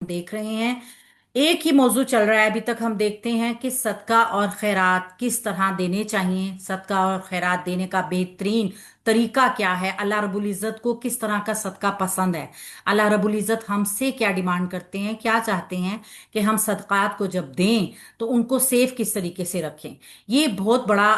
देख रहे हैं, एक ही मौजू चल रहा है अभी तक। हम देखते हैं कि सदका और खैरात किस तरह देने चाहिए, सदका और खैरात देने का बेहतरीन तरीका क्या है, अल्लाह रब्बुल इज़्ज़त को किस तरह का सदका पसंद है, अल्लाह रब्बुल इज़्ज़त हमसे क्या डिमांड करते हैं, क्या चाहते हैं कि हम सदकात को जब दें तो उनको सेफ किस तरीके से रखें। ये बहुत बड़ा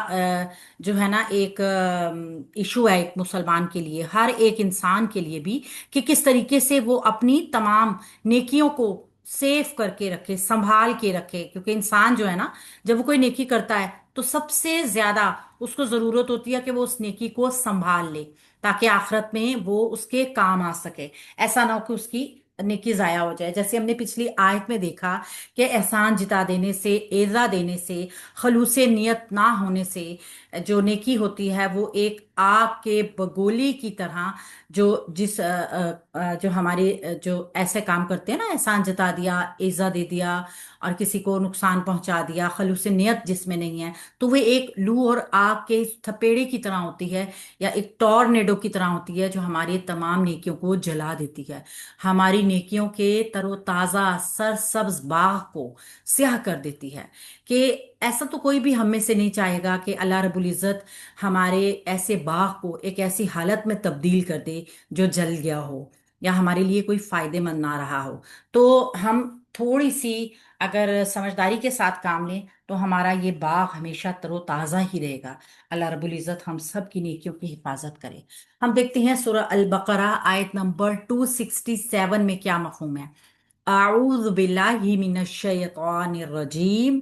जो है ना एक इशू है एक मुसलमान के लिए, हर एक इंसान के लिए भी, कि किस तरीके से वो अपनी तमाम नेकियों को सेव करके रखे, संभाल के रखे। क्योंकि इंसान जो है ना, जब वो कोई नेकी करता है तो सबसे ज्यादा उसको जरूरत होती है कि वो उस नेकी को संभाल ले, ताकि आखिरत में वो उसके काम आ सके। ऐसा ना हो कि उसकी नेकी जाया हो जाए। जैसे हमने पिछली आयत में देखा कि एहसान जिता देने से, एजा देने से, खलूस नियत ना होने से जो नेकी होती है वो एक आग के बगोली की तरह, जो जिस जो हमारे जो ऐसे काम करते हैं ना, एहसान जता दिया, इज़्ज़ा दे दिया और किसी को नुकसान पहुंचा दिया, खलूस नियत जिसमें नहीं है, तो वो एक लू और आग के थपेड़े की तरह होती है, या एक टॉर्नेडो की तरह होती है, जो हमारी तमाम नेकियों को जला देती है, हमारी नेकियों के तरोताज़ा सरसब्ज बाग को स्याह कर देती है। कि ऐसा तो कोई भी हम में से नहीं चाहेगा कि अल्लाह रब्बुल इज़्ज़त हमारे ऐसे बाग को एक ऐसी हालत में तब्दील कर दे जो जल गया हो, या हमारे लिए कोई फायदेमंद ना रहा हो। तो हम थोड़ी सी अगर समझदारी के साथ काम लें तो हमारा ये बाग हमेशा तरोताज़ा ही रहेगा। अल्लाह रब्बुल इज़्ज़त हम सब की नेकियों की हिफाजत करे। हम देखते हैं सूरह अल बकरा आयत नंबर 267 में क्या मफ़हूम है। आऊज़ु बिल्लाहि मिनश शैतानिर रजीम।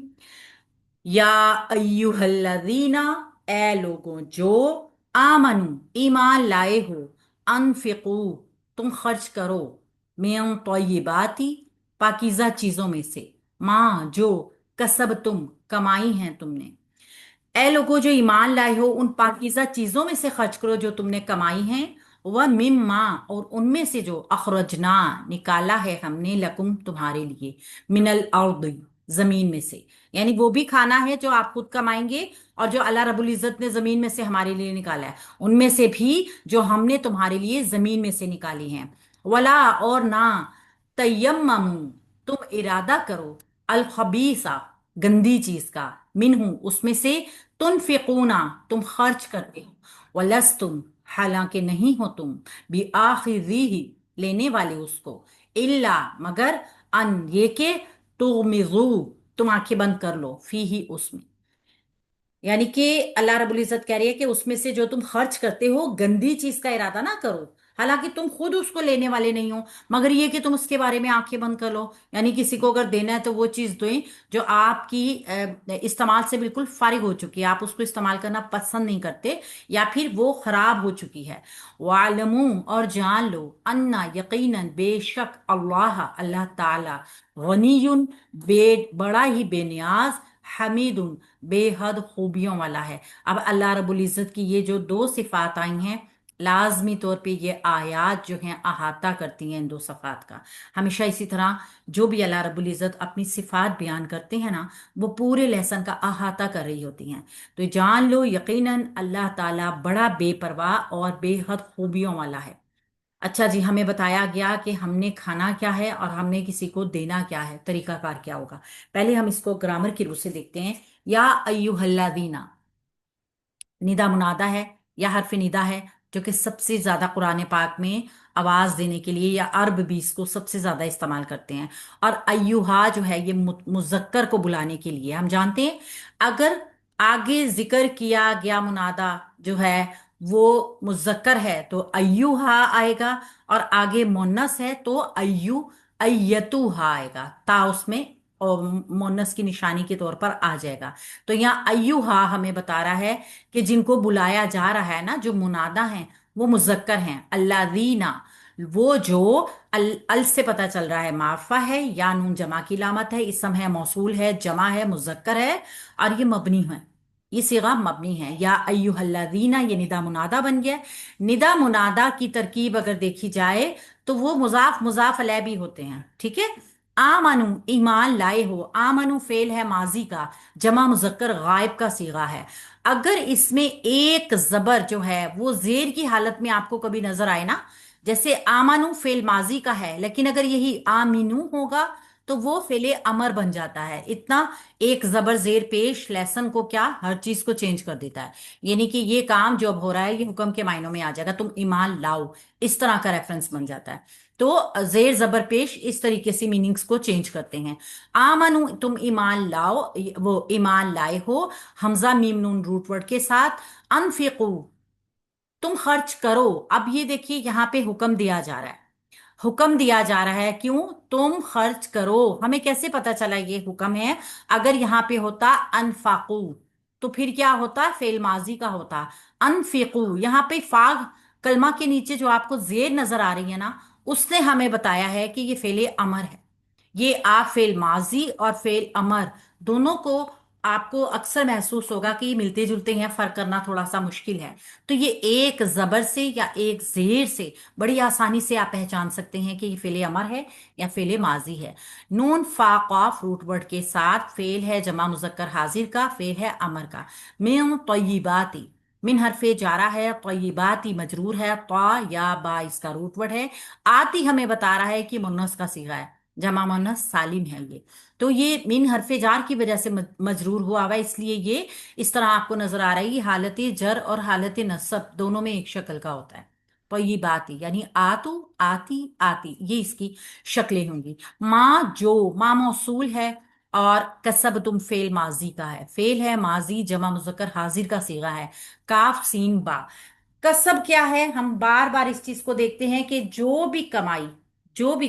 या अय्युहल्लज़ीना, ए लोगों जो, आमनु ईमान लाए हो, अनफिकू तुम खर्च करो, मिन तय्यिबाती पाकीज़ा चीजों में से, माँ जो, कसब तुम कमाई हैं तुमने। ए लोगों जो ईमान लाए हो, उन पाकीज़ा चीजों में से खर्च करो जो तुमने कमाई हैं। वह मिम्मा, और उनमें से जो, अखरजना निकाला है हमने, लकुम तुम्हारे लिए, मिनल अर्द जमीन में से। यानी वो भी खाना है जो आप खुद कमाएंगे, और जो अल्लाह रब्बुल इज़्ज़त ने जमीन में से हमारे लिए निकाला है, उनमें से भी जो हमने तुम्हारे लिए जमीन में से निकाली हैं। वला, और ना, तयम्ममू तुम इरादा करो, अल खबीसा गंदी चीज का, मिनहू उसमें से, तुनफिकूना तुम खर्च करते हो, वलस तुम हालांकि नहीं हो तुम, भी आखिरी लेने वाले उसको, इल्ला मगर, अन ये के, तुगमिजू तुम आंखें बंद कर लो, फी ही उसमें। यानी कि अल्लाह रब्बुल इज़्ज़त कह रही है कि उसमें से जो तुम खर्च करते हो, गंदी चीज का इरादा ना करो, हालांकि तुम खुद उसको लेने वाले नहीं हो, मगर ये कि तुम उसके बारे में आंखें बंद कर लो। यानी किसी को अगर देना है तो वो चीज दें जो आपकी इस्तेमाल से बिल्कुल फारिग हो चुकी है, आप उसको इस्तेमाल करना पसंद नहीं करते, या फिर वो खराब हो चुकी है। वालमू, और जान लो, अन्ना यकीनन बेशक, अल्लाह अल्लाह ताला, गनीयुन बे बड़ा ही बेनियाज, हमीदुन बेहद खूबियों वाला है। अब अल्लाह रब्बुल इज़्ज़त की ये जो दो सिफात आई हैं, लाजमी तौर पे ये आयात जो हैं अहाता करती हैं इन दो सिफात का। हमेशा इसी तरह जो भी अल्लाह रब्बुल इज़्ज़त अपनी सिफात बयान करते हैं ना, वो पूरे लेसन का अहाता कर रही होती हैं। तो जान लो यकीनन अल्लाह ताला बड़ा बेपरवाह और बेहद खूबियों वाला है। अच्छा जी, हमें बताया गया कि हमने खाना क्या है और हमने किसी को देना क्या है, तरीकाकार क्या होगा। पहले हम इसको ग्रामर की रूप से देखते हैं। या अय्युहल्लादीना, निदा मुनादा है या हर्फ निदा है, जो कि सबसे ज्यादा कुरान पाक में आवाज देने के लिए, या अरब भी इसको सबसे ज्यादा इस्तेमाल करते हैं। और अय्युहा जो है ये मुजक्कर को बुलाने के लिए। हम जानते हैं अगर आगे जिक्र किया गया मुनादा जो है वो मुजक्कर है तो अय्युहा आएगा, और आगे मुन्नस है तो अय्यतुहा आएगा, ता उसमें और मुन्नस की निशानी के तौर पर आ जाएगा। तो यहाँ अय्युहा हमें बता रहा है कि जिनको बुलाया जा रहा है ना, जो मुनादा हैं वो मुजक्कर हैं। अल्लादीना, वो जो, अल से पता चल रहा है मारफा है, या नून जमा की लामत है, इसम है, मौसूल है, जमा है, मुजक्कर है, और ये मबनी है, ये सिगा मबनी है। या अय्युहल्लादीना ये निदा मुनादा बन गया। निदा मुनादा की तरकीब अगर देखी जाए तो वो मुजाफ मुजाफ अलैह भी होते हैं, ठीक है। आमनु ईमान लाए हो, आमनु फेल है माजी का, जमा मुजक्कर गायब का सीगा है। अगर इसमें एक जबर जो है वो जेर की हालत में आपको कभी नजर आए ना, जैसे आमानू फेल माजी का है, लेकिन अगर यही आमीनू होगा तो वो फेले अमर बन जाता है। इतना एक जबर जेर पेश लेसन को क्या हर चीज को चेंज कर देता है। यानी कि ये काम जो अब हो रहा है ये हुक्म के मायनों में आ जाएगा, तुम ईमान लाओ, इस तरह का रेफरेंस बन जाता है। तो जेर जबर पेश इस तरीके से मीनिंग्स को चेंज करते हैं। आमनु तुम ईमान लाओ, वो ईमान लाए हो, हमजा मीम नून रूट वर्ड के साथ। अनफिकू तुम खर्च करो। अब ये देखिए यहाँ पे हुक्म दिया जा रहा है, हुक्म दिया जा रहा है, क्यों? तुम खर्च करो। हमें कैसे पता चला ये हुक्म है? अगर यहाँ पे होता अनफाकू तो फिर क्या होता? फेल माजी का होता अनफिकू। यहाँ पे फाग कलमा के नीचे जो आपको जेर नजर आ रही है ना, उसने हमें बताया है कि ये फेले अमर है। ये आप फेल माजी और फेल अमर दोनों को आपको अक्सर महसूस होगा कि ये मिलते जुलते हैं, फर्क करना थोड़ा सा मुश्किल है। तो ये एक जबर से या एक जेर से बड़ी आसानी से आप पहचान सकते हैं कि ये फेले अमर है या फेले माजी है। नून फा कॉफ रूट वर्ड के साथ फेल है जमा मुजक्कर हाजिर का, फेल है अमर का। मिन तय्यिबाती, मिन हरफे जारा है, तय्यिबाती मजरूर है, ता या बा इसका रूट वर्ड है। आती हमें बता रहा है कि मुन्नस का सीगा है, जमा मुन्नस सालिम है ये। तो ये मिन हरफे जार की वजह से मजरूर हुआ हुआ है, इसलिए ये इस तरह आपको नजर आ रहा है। ये हालत जर और हालत नसब दोनों में एक शक्ल का होता है। तो ये बात ही यानी आतू, आती, आती, ये इसकी शक्लें होंगी। माँ जो, माँ मौसूल है, और कसब तुम फेल माजी का है, फेल है माजी जमा मुजक्कर हाजिर का सीगा है। काफ सीन बा, कसब क्या है? हम बार बार इस चीज को देखते हैं कि जो भी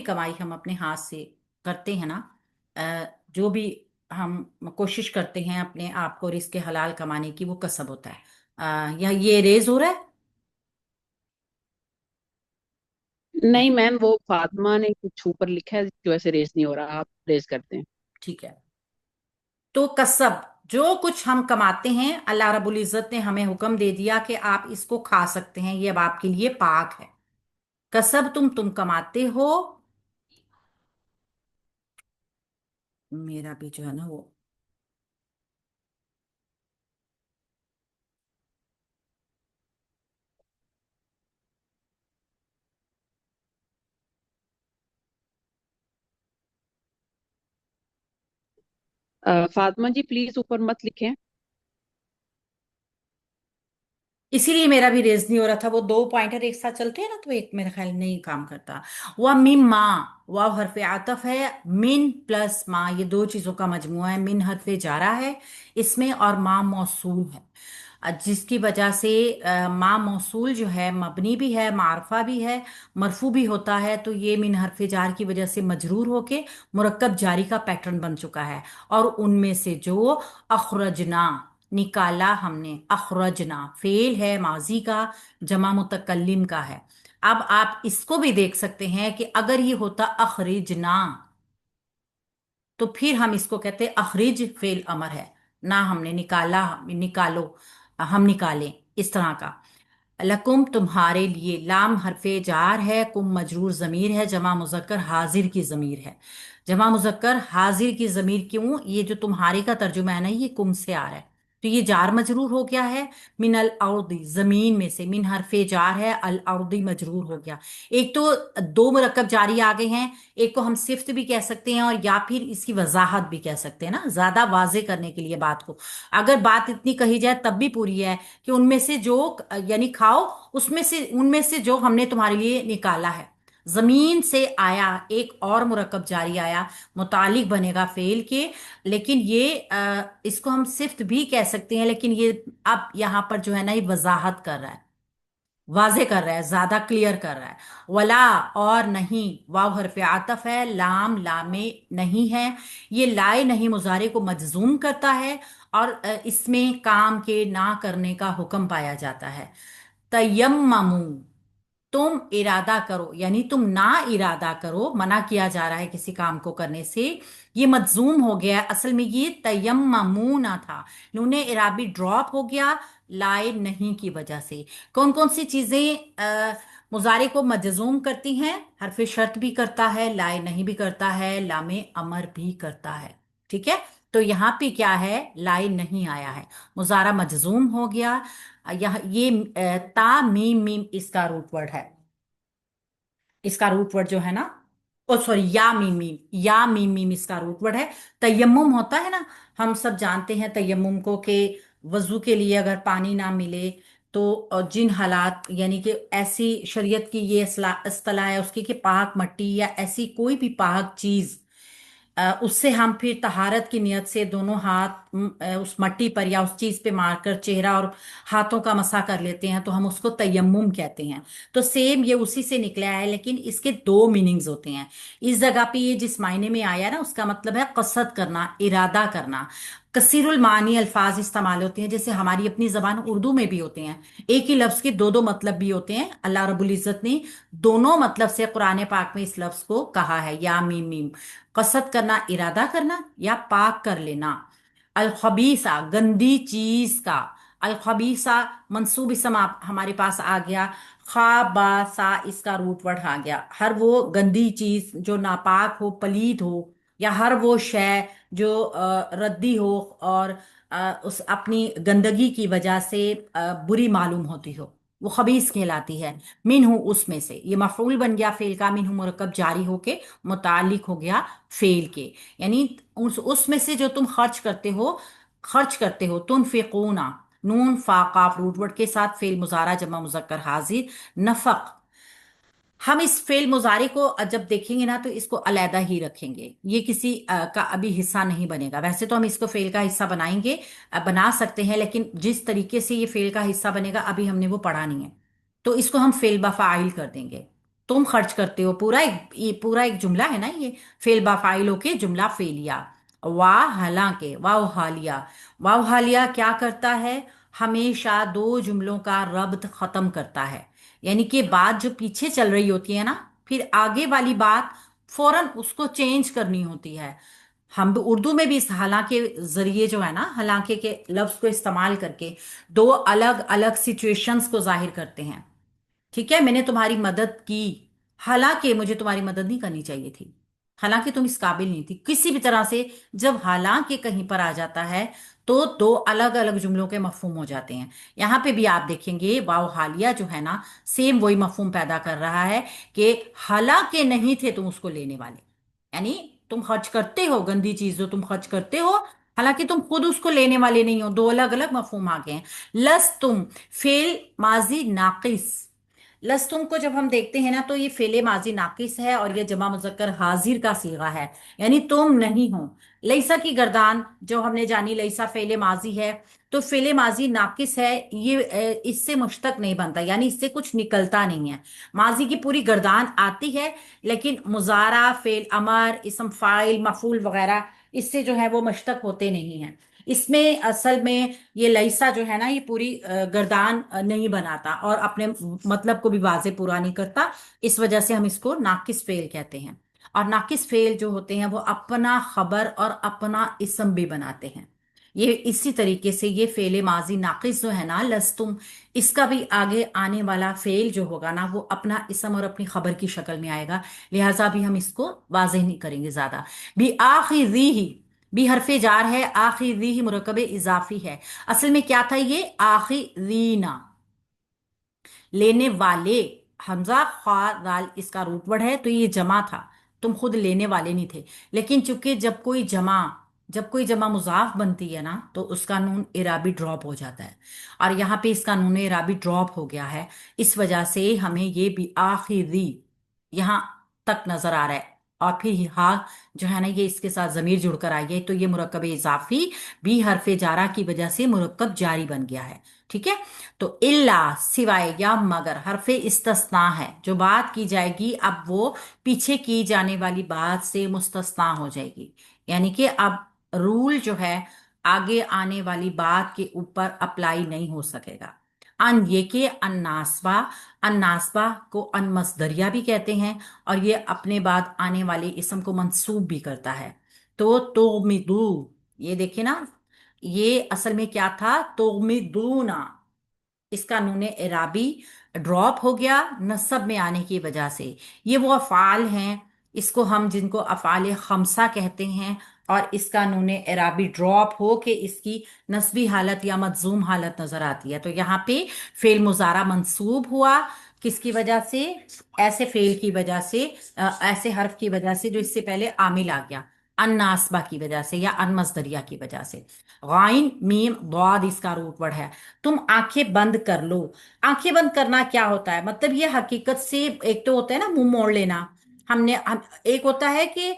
कमाई हम अपने हाथ से करते हैं ना, जो भी हम कोशिश करते हैं अपने आप को रिस्क हलाल कमाने की, वो कसब होता है। या ये रेज हो रहा है? नहीं मैम, वो फातिमा ने कुछ ऊपर लिखा है जो ऐसे रेस नहीं हो रहा, आप रेस करते हैं। ठीक है। तो कसब जो कुछ हम कमाते हैं, अल्लाह रब्बुल इज्जत ने हमें हुक्म दे दिया कि आप इसको खा सकते हैं, ये अब आपके लिए पाक है। कसब तुम कमाते हो। मेरा भी जो है ना वो, फातिमा जी प्लीज ऊपर मत लिखें। इसीलिए मेरा भी रेज नहीं हो रहा था। वो दो पॉइंटर एक साथ चलते हैं ना, तो एक मेरे ख्याल नहीं काम करता। वह मिम माँ, वाव हरफे आतफ है, मिन प्लस माँ, ये दो चीजों का मजमुआ है। मिन हरफे जारा है इसमें, और माँ मौसूल है, जिसकी वजह से माँ मौसूल जो है मबनी भी है, मारफा भी है, मरफू भी होता है। तो ये मिन हरफे जार की वजह से मजरूर होके मुरक्कब जारी का पैटर्न बन चुका है। और उनमें से जो अखरजना, निकाला हमने, अखरजना फेल है माजी का, जमा मुतकल्लिम का है। अब आप इसको भी देख सकते हैं कि अगर ये होता अखरिजना, तो फिर हम इसको कहते अखरिज फेल अमर है, ना हमने निकाला, निकालो, हम निकालें, इस तरह का। लकुम तुम्हारे लिए, लाम हरफे जार है, कुम मजरूर जमीर है, जमा मुजक्कर हाजिर की जमीर है। जमा मुजक्कर हाजिर की जमीर, क्यों? ये जो तुम्हारे का तर्जुमा है ना, ये कुम से आ रहा है, तो ये जार मजरूर हो गया है। मिन अल अर्दी, जमीन में से, मिन हरफे जार है, अल अर्दी मजरूर हो गया। एक तो दो मुरक्कब जारी आ गए हैं, एक को हम सिफ्त भी कह सकते हैं, और या फिर इसकी वजाहत भी कह सकते हैं ना, ज्यादा वाजे करने के लिए बात को। अगर बात इतनी कही जाए तब भी पूरी है कि उनमें से जो, यानी खाओ, उसमें से, उनमें से जो हमने तुम्हारे लिए निकाला है। जमीन से आया, एक और मुरक्कब जारी आया, मुतालिक बनेगा फेल के। लेकिन ये इसको हम सिफ्त भी कह सकते हैं, लेकिन ये अब यहां पर जो है ना, ये वजाहत कर रहा है, वाजे कर रहा है, ज्यादा क्लियर कर रहा है। वला, और नहीं, वाव हरफ आतफ है, लाम लामे नहीं है। ये लाए नहीं मुजारे को मजजूम करता है, और इसमें काम के ना करने का हुक्म पाया जाता है। तयम्ममू तुम इरादा करो, यानी तुम ना इरादा करो, मना किया जा रहा है किसी काम को करने से। ये मजजूम हो गया है, असल में ये तयम्ममू ना था, नूने इराबी ड्रॉप हो गया लाए नहीं की वजह से। कौन कौन सी चीजें मुजारे को मजजूम करती हैं? हरफ शर्त भी करता है, लाए नहीं भी करता है, लामे अमर भी करता है। ठीक है। तो यहाँ पे क्या है? लाए नहीं आया है, मुजारा मजजूम हो गया। यह ये ता मीम मीम इसका रूट वर्ड है। इसका रूट वर्ड जो है ना, ओ सॉरी, या मीम मीम, या मीम मीम इसका रूट वर्ड है। तयम्मुम होता है ना, हम सब जानते हैं तयम्मुम को, कि वजू के लिए अगर पानी ना मिले तो जिन हालात, यानी कि ऐसी शरीयत की ये इस्तिलाह है उसकी कि पाक मट्टी या ऐसी कोई भी पाक चीज, उससे हम फिर तहारत की नियत से दोनों हाथ उस मट्टी पर या उस चीज पे मारकर चेहरा और हाथों का मसा कर लेते हैं, तो हम उसको तयम्मुम कहते हैं। तो सेम ये उसी से निकला है, लेकिन इसके दो मीनिंग्स होते हैं। इस जगह पे ये जिस मायने में आया ना, उसका मतलब है कसद करना, इरादा करना। कसीरुल मानी अल्फाज इस्तेमाल होते हैं, जैसे हमारी अपनी जबान उर्दू में भी होते हैं। एक ही लफ्ज के दो दो मतलब भी होते हैं। अल्लाह रब्बुल इज्जत ने दोनों मतलब से कुरान पाक में इस लफ्ज को कहा है, या मीम मीम। कसद करना, इरादा करना या पाक कर लेना। अल खबीसा, गंदी चीज का। अल खबीसा मंसूब इसम हमारे पास आ गया। खाबासा इसका रूट वर्ड आ गया। हर वो गंदी चीज जो नापाक हो, पलीद हो, या हर वो शय जो रद्दी हो और उस अपनी गंदगी की वजह से बुरी मालूम होती हो, वो खबीस कहलाती है। मिनहु उसमें से, ये मफूल बन गया फेल का, मिनहु मुरक्कब जारी होके मुतालिक हो गया फेल के। यानी उसमें से जो तुम खर्च करते हो, तुनफिकूना, नून फा काफ रूट वर्ड के साथ फेल मुजारा जमा मुजक्कर हाजिर, नफक। हम इस फेल मुजारे को जब देखेंगे ना तो इसको अलैदा ही रखेंगे, ये किसी का अभी हिस्सा नहीं बनेगा। वैसे तो हम इसको फेल का हिस्सा बनाएंगे, बना सकते हैं, लेकिन जिस तरीके से ये फेल का हिस्सा बनेगा अभी हमने वो पढ़ा नहीं है। तो इसको हम फेल बाफाइल कर देंगे। तुम खर्च करते हो, पूरा एक जुमला है ना ये, फेल बाफाइल होके जुमला फेलिया। वाह हालांकि, वाह हालिया। वाह हालिया क्या करता है? हमेशा दो जुमलों का रब्त खत्म करता है। यानी कि बात जो पीछे चल रही होती है ना, फिर आगे वाली बात फौरन उसको चेंज करनी होती है। हम उर्दू में भी इस हालांकि जरिए जो है ना, हालांकि के लफ्ज को इस्तेमाल करके दो अलग अलग सिचुएशंस को जाहिर करते हैं। ठीक है, मैंने तुम्हारी मदद की, हालांकि मुझे तुम्हारी मदद नहीं करनी चाहिए थी, हालांकि तुम इस काबिल नहीं थी, किसी भी तरह से। जब हालांकि कहीं पर आ जाता है तो दो अलग अलग जुमलों के मफहूम हो जाते हैं। यहां पे भी आप देखेंगे वाव हालिया जो है ना, सेम वही मफहूम पैदा कर रहा है कि हालांकि नहीं थे तुम उसको लेने वाले। यानी तुम खर्च करते हो, गंदी चीज जो तुम खर्च करते हो, हालांकि तुम खुद उसको लेने वाले नहीं हो। दो अलग अलग मफहूम आ गए हैं। लस तुम, फेल माजी नाकिस। लस्तुम को जब हम देखते हैं ना तो ये फेले माजी नाकिस है और ये जमा मुजक्कर हाजिर का सीगा है, यानी तुम नहीं हो। लईसा की गर्दान जो हमने जानी, लईसा फेले माजी है, तो फेले माजी नाकिस है, ये इससे मुश्तक नहीं बनता, यानी इससे कुछ निकलता नहीं है। माजी की पूरी गर्दान आती है, लेकिन मुजारा, फेल अमर, इसम फाइल, मफूल वगैरह इससे जो है वो मुश्तक होते नहीं हैं। इसमें असल में ये लईसा जो है ना, ये पूरी गर्दान नहीं बनाता और अपने मतलब को भी वाजे पूरा नहीं करता। इस वजह से हम इसको नाकिस फेल कहते हैं। और नाकिस फेल जो होते हैं वो अपना खबर और अपना इसम भी बनाते हैं। ये इसी तरीके से ये फेले माजी नाकिस जो है ना, लस्तुम, इसका भी आगे आने वाला फेल जो होगा ना वो अपना इसम और अपनी खबर की शक्ल में आएगा। लिहाजा भी हम इसको वाजे नहीं करेंगे ज्यादा। भी आखिरी ही, भी हरफे जार है, आखिरी ही मुरकब इजाफी है। असल में क्या था ये? आखिरीना, लेने वाले। हमजा खा दाल इसका रूट वर्ड है, तो ये जमा था, तुम खुद लेने वाले नहीं थे। लेकिन चूंकि जब कोई जमा मुजाफ बनती है ना तो उसका नून इराबी ड्रॉप हो जाता है, और यहाँ पे इसका नून इराबी ड्रॉप हो गया है। इस वजह से हमें ये भी आखिरी यहाँ तक नजर आ रहा है। और फिर हा जो है ना, ये इसके साथ जमीर जुड़कर आई है, तो ये मुरक्कब इजाफी भी हरफे जारा की वजह से मुरक्कब जारी बन गया है। ठीक है। तो इल्ला सिवाय या मगर हरफे इस्तस्ना है, जो बात की जाएगी अब वो पीछे की जाने वाली बात से मुस्तस्ना हो जाएगी। यानी कि अब रूल जो है आगे आने वाली बात के ऊपर अप्लाई नहीं हो सकेगा। अन ये के अन्नासबा, अन्नासबा को अनमसदरिया भी कहते हैं, और ये अपने बाद आने वाले इसम को मंसूब भी करता है। तो ये देखिए ना, ये असल में क्या था? तोमिदूना, इसका नूने इराबी ड्रॉप हो गया नस्ब में आने की वजह से। ये वो अफ़ाल हैं, इसको हम जिनको अफ़ाल खमसा कहते हैं, और इसका नूने इराबी ड्रॉप हो के इसकी नस्बी हालत या मजूम हालत नजर आती है। तो यहाँ पे फेल मुजारा मंसूब हुआ, किस की वजह से? ऐसे फेल की वजह से, ऐसे हर्फ की वजह से जो इससे पहले आमिल आ गया। अन्नासबा की वजह से या अनमस्दरिया की वजह से। गाइन मीम द्वाद इसका रूट वर्ड है। तुम आंखें बंद कर लो। आंखें बंद करना क्या होता है? मतलब ये हकीकत से, एक तो होता है ना मुंह मोड़ लेना। एक होता है कि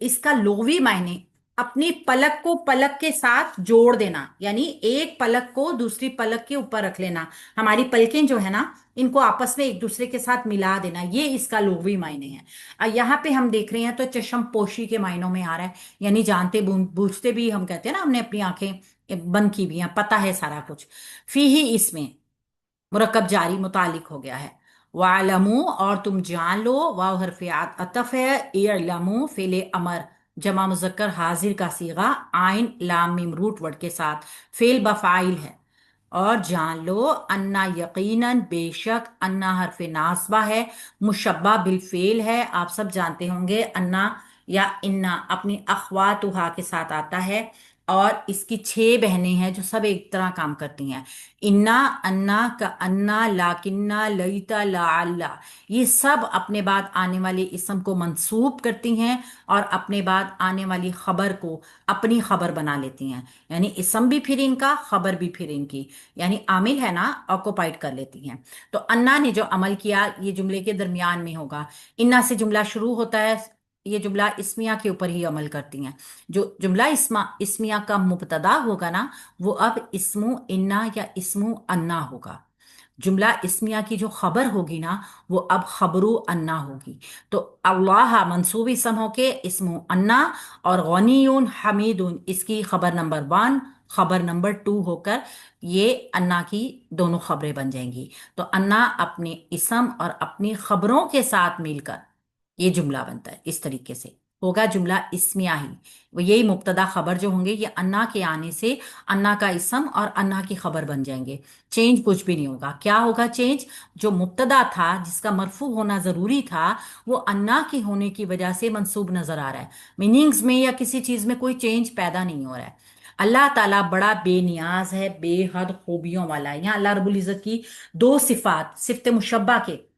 इसका लोवी मायने अपनी पलक को पलक के साथ जोड़ देना, यानी एक पलक को दूसरी पलक के ऊपर रख लेना। हमारी पलकें जो है ना, इनको आपस में एक दूसरे के साथ मिला देना, ये इसका लुग़वी मायने है। यहाँ पे हम देख रहे हैं तो चश्म पोशी के मायनों में आ रहा है, यानी जानते बूझते भी हम कहते हैं ना, हमने अपनी आंखें बंद की हुई हैं, पता है सारा कुछ। फी ही इसमें मुरकब जारी मुतालिक हो गया है। वालमू, और तुम जान लो। वाव हरफ अतफ है। इलमू फेले अमर जमा मुजक्कर हाजिर का सीगा, आइन लाम मिम रूट वर्ड के साथ फेल बफाइल है। और जान लो अन्ना यकीनन बेशक, अन्ना हरफ नासबा है, मुशब्बा बिल फेल है। आप सब जानते होंगे अन्ना या इन्ना अपनी अखवातुहा के साथ आता है, और इसकी 6 बहनें हैं जो सब एक तरह काम करती हैं। इन्ना, अन्ना का अन्ना, लाकिन्ना, लईता, लाअल्ला, ये सब अपने बाद आने वाले इसम को मंसूब करती हैं और अपने बाद आने वाली खबर को अपनी खबर बना लेती हैं। यानी इसम भी फिर इनका, खबर भी फिर इनकी, यानी आमिल है ना, ऑक्युपाइड कर लेती हैं। तो अन्ना ने जो अमल किया ये जुमले के दरमियान में होगा। इन्ना से जुमला शुरू होता है, ये जुमला इस्मिया के ऊपर ही अमल करती हैं। जो जुमला इस्मिया का मुब्तदा होगा ना, वो अब इस्मु इन्ना या इस्मु अन्ना होगा। जुमला इस्मिया की जो खबर होगी ना, वो अब खबरू अन्ना होगी। तो अल्लाह मंसूब इसम होके इस्मु अन्ना, और गनीयुन हमीदुन इसकी खबर नंबर 1, खबर नंबर 2 होकर ये अन्ना की दोनों खबरें बन जाएंगी। तो अन्ना अपने इसम और अपनी खबरों के साथ मिलकर ये जुमला बनता है। इस तरीके से होगा जुमला इस्मिया ही। वो यही मुब्तदा खबर जो होंगे ये अन्ना के आने से अन्ना का इसम और अन्ना की खबर बन जाएंगे। चेंज कुछ भी नहीं होगा। क्या होगा चेंज? जो मुब्तदा था जिसका मरफू होना जरूरी था, वो अन्ना के होने की वजह से मंसूब नजर आ रहा है। मीनिंग्स में या किसी चीज में कोई चेंज पैदा नहीं हो रहा है। अल्लाह ताला बड़ा बेनियाज है, बेहद खूबियों वाला है। यहाँ अल्लाह रब्बुल इज्जत की दो सिफात, सिफत मुशब्बा के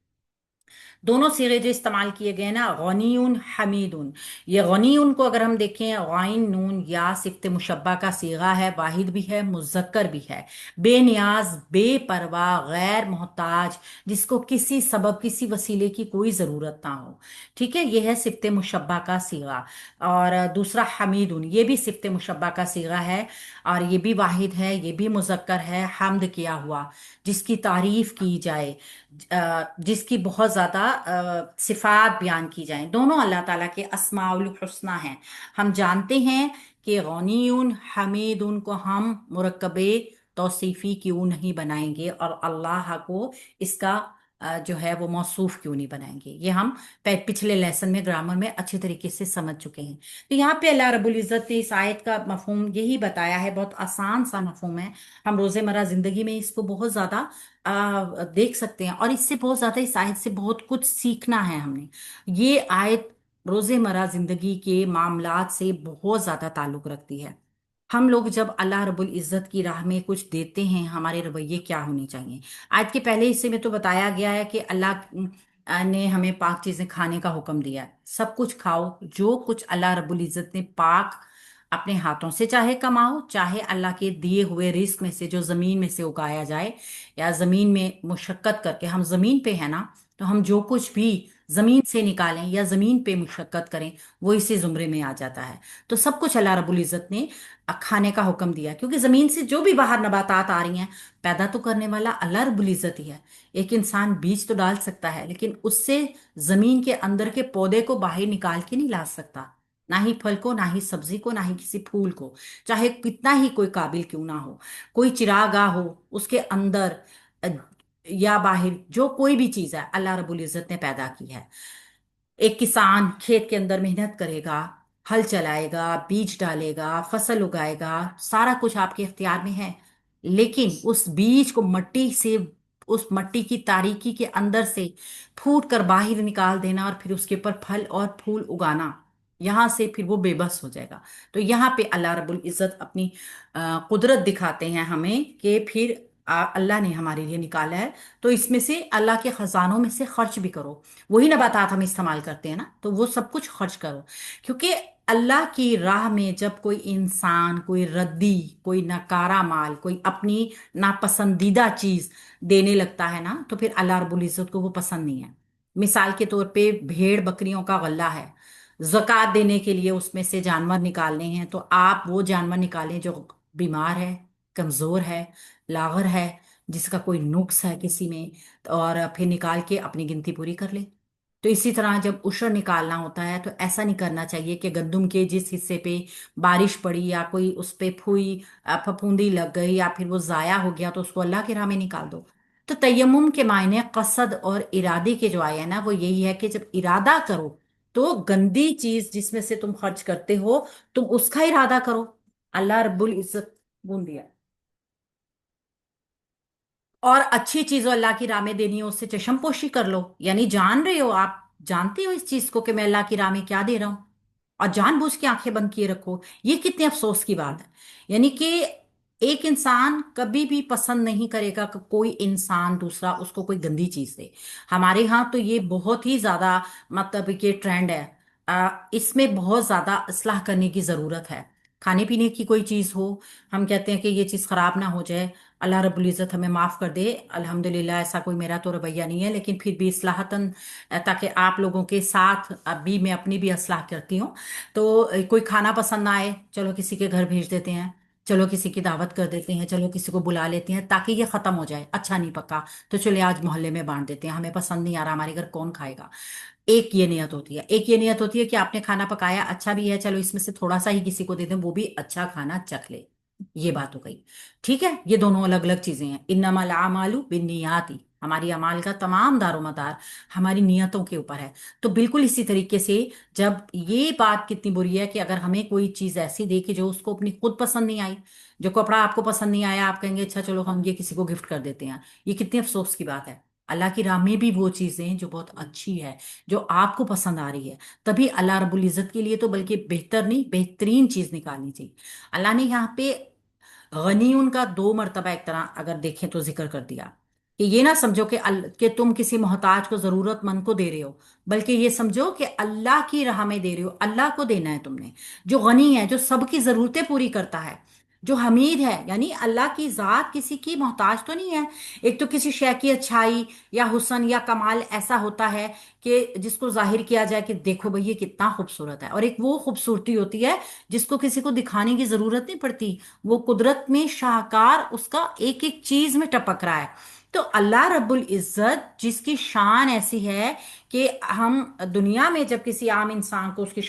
दोनों सिरे जो इस्तेमाल किए गए ना, गनीउन हमीदुन, ये गनीउन को अगर हम देखें, गाइन नून या सिफ्त मुशब्बा का सीगा है, वाहिद भी है, मुजक्कर भी है। बेनियाज, बेपरवाह, गैर मोहताज, जिसको किसी सबब किसी वसीले की कोई ज़रूरत ना हो। ठीक है, ये है सिफ्त मुशब्बा का सीगा। और दूसरा हमीदुन, ये भी सिफ्त मुशब्बा का सीगा है, और ये भी वाहिद है, ये भी मुजक्कर है, हमद किया हुआ, जिसकी तारीफ की जाए, जिसकी बहुत ज़्यादा सिफात बयान की जाए। दोनों अल्लाह ताला के अस्माउल हुस्ना हैं। हम जानते हैं कि गनीयुन हमीदुन को हम मुरक्कबे तौसीफी क्यों नहीं बनाएंगे, और अल्लाह को इसका जो है वो मौसूफ क्यों नहीं बनाएंगे। ये हम पिछले लेसन में ग्रामर में अच्छे तरीके से समझ चुके हैं। तो यहाँ पे अल्लाह रब्बुल इज़्ज़त ने इस आयत का मफहूम यही बताया है, बहुत आसान सा मफहूम है। हम रोज़मर्रा ज़िंदगी में इसको बहुत ज़्यादा देख सकते हैं, और इससे बहुत ज्यादा, इस आयत से बहुत कुछ सीखना है हमने। ये आयत रोजमर्रा जिंदगी के मामलात से बहुत ज्यादा ताल्लुक रखती है। हम लोग जब अल्लाह रब्बुल इज़्ज़त की राह में कुछ देते हैं, हमारे रवैये क्या होने चाहिए। आयत के पहले हिस्से में तो बताया गया है कि अल्लाह ने हमें पाक चीजें खाने का हुक्म दिया है। सब कुछ खाओ, जो कुछ अल्लाह रब्बुल इज़्ज़त ने पाक अपने हाथों से चाहे कमाओ, चाहे अल्लाह के दिए हुए रिस्क में से जो जमीन में से उगाया जाए, या जमीन में मुशक्कत करके, हम जमीन पे है ना, तो हम जो कुछ भी जमीन से निकालें या जमीन पे मुशक्कत करें, वो इसी जुमरे में आ जाता है। तो सब कुछ अल्लाह रब्बुल इज़्ज़त ने खाने का हुक्म दिया, क्योंकि जमीन से जो भी बाहर नबातात आ रही हैं, पैदा तो करने वाला अल्लाह रब्बुल इज़्ज़त ही है। एक इंसान बीज तो डाल सकता है, लेकिन उससे जमीन के अंदर के पौधे को बाहर निकाल के नहीं ला सकता। ना ही फल को, ना ही सब्जी को, ना ही किसी फूल को, चाहे कितना ही कोई काबिल क्यों ना हो। कोई चिरागा हो, उसके अंदर अ, या बाहर जो कोई भी चीज है, अल्लाह रब्बुल इज़्ज़त ने पैदा की है। एक किसान खेत के अंदर मेहनत करेगा, हल चलाएगा, बीज डालेगा, फसल उगाएगा, सारा कुछ आपके इख्तियार में है। लेकिन उस बीज को मट्टी से, उस मट्टी की तारीकी के अंदर से फूट कर बाहर निकाल देना, और फिर उसके ऊपर फल और फूल उगाना, यहां से फिर वो बेबस हो जाएगा। तो यहाँ पे अल्लाह रब्बुल इज़्ज़त अपनी कुदरत दिखाते हैं हमें कि फिर अल्लाह ने हमारे लिए निकाला है, तो इसमें से अल्लाह के खजानों में से खर्च भी करो। वही नबातात हम इस्तेमाल करते हैं ना, तो वो सब कुछ खर्च करो। क्योंकि अल्लाह की राह में जब कोई इंसान, कोई रद्दी, कोई नकारा माल, कोई अपनी नापसंदीदा चीज देने लगता है ना, तो फिर अल्लाह रब्बुल इज्जत को वो पसंद नहीं है। मिसाल के तौर पे भेड़ बकरियों का गल्ला है, ज़कात देने के लिए उसमें से जानवर निकालने हैं, तो आप वो जानवर निकालें जो बीमार है, कमजोर है, लागर है, जिसका कोई नुक्स है किसी में, और फिर निकाल के अपनी गिनती पूरी कर ले। तो इसी तरह जब उशर निकालना होता है, तो ऐसा नहीं करना चाहिए कि गंदुम के जिस हिस्से पे बारिश पड़ी या कोई उस पे फफूंदी लग गई या फिर वो जाया हो गया, तो उसको अल्लाह की राह में निकाल दो। तो तयम्मुम के मायने कसद और इरादे के जो आए हैं ना, वो यही है कि जब इरादा करो तो गंदी चीज जिसमें से तुम खर्च करते हो, तुम उसका इरादा करो। अल्लाह रब्बुल इज्जत बूंद दिया। और अच्छी चीज अल्लाह की राह में देनी है, उससे चशमपोशी कर लो, यानी जान रहे हो आप, जानते हो इस चीज को कि मैं अल्लाह की राह में क्या दे रहा हूं, और जानबूझ के आंखें बंद किए रखो। ये कितने अफसोस की बात है। यानी कि एक इंसान कभी भी पसंद नहीं करेगा कि कोई इंसान दूसरा उसको कोई गंदी चीज दे। हमारे यहाँ तो ये बहुत ही ज्यादा, मतलब ये ट्रेंड है। इसमें बहुत ज्यादा इस्लाह करने की जरूरत है। खाने पीने की कोई चीज हो, हम कहते हैं कि ये चीज खराब ना हो जाए, अल्लाह रब्बुल इज़्ज़त हमें माफ़ कर दे। अल्हम्दुलिल्लाह ऐसा कोई मेरा तो रवैया नहीं है, लेकिन फिर भी इस्लाहतन, ताकि आप लोगों के साथ अभी मैं अपनी भी असलाह करती हूँ। तो कोई खाना पसंद ना आए, चलो किसी के घर भेज देते हैं, चलो किसी की दावत कर देते हैं, चलो किसी को बुला लेते हैं, ताकि ये ख़त्म हो जाए। अच्छा नहीं पका तो चले आज मोहल्ले में बांट देते हैं, हमें पसंद नहीं आ रहा, हमारे घर कौन खाएगा। एक ये नियत होती है। एक ये नियत होती है कि आपने खाना पकाया, अच्छा भी है, चलो इसमें से थोड़ा सा ही किसी को दे दें, वो भी अच्छा खाना चख ले। ये बात हो गई। ठीक है, ये दोनों अलग अलग चीजें हैं। इन्नमल आमालु बिन्नियाती, हमारी अमाल का तमाम दारोमदार हमारी नियतों के ऊपर है। तो बिल्कुल इसी तरीके से, जब ये बात कितनी बुरी है कि अगर हमें कोई चीज ऐसी दे कि जो उसको अपनी खुद पसंद नहीं आई, जो कपड़ा आपको पसंद नहीं आया, आप कहेंगे अच्छा चलो हम ये किसी को गिफ्ट कर देते हैं, ये कितनी अफसोस की बात है। अल्लाह की राह में भी वो चीजें जो बहुत अच्छी है, जो आपको पसंद आ रही है, तभी अल्लाह रब्बुल इज्जत के लिए तो बल्कि बेहतर नहीं बेहतरीन चीज निकालनी चाहिए। अल्लाह ने यहाँ पे गनीउन का दो मर्तबा एक तरह अगर देखें तो जिक्र कर दिया, कि ये ना समझो कि कि तुम किसी मोहताज को, जरूरतमंद को दे रहे हो, बल्कि ये समझो कि अल्लाह की राह में दे रहे हो, अल्लाह को देना है तुमने, जो गनी है, जो सबकी जरूरतें पूरी करता है, जो हमीद है। यानी अल्लाह की जात किसी की मोहताज तो नहीं है। एक तो किसी शय की अच्छाई या हुस्न या कमाल ऐसा होता है कि जिसको जाहिर किया जाए कि देखो भाई ये कितना खूबसूरत है, और एक वो खूबसूरती होती है जिसको किसी को दिखाने की जरूरत नहीं पड़ती, वो कुदरत में शाहकार उसका एक एक चीज में टपक रहा है। तो अल्लाह रब्बुल इज्जत जिसकी शान ऐसी है कि हम दुनिया में जब किसी आम इंसान को उसकी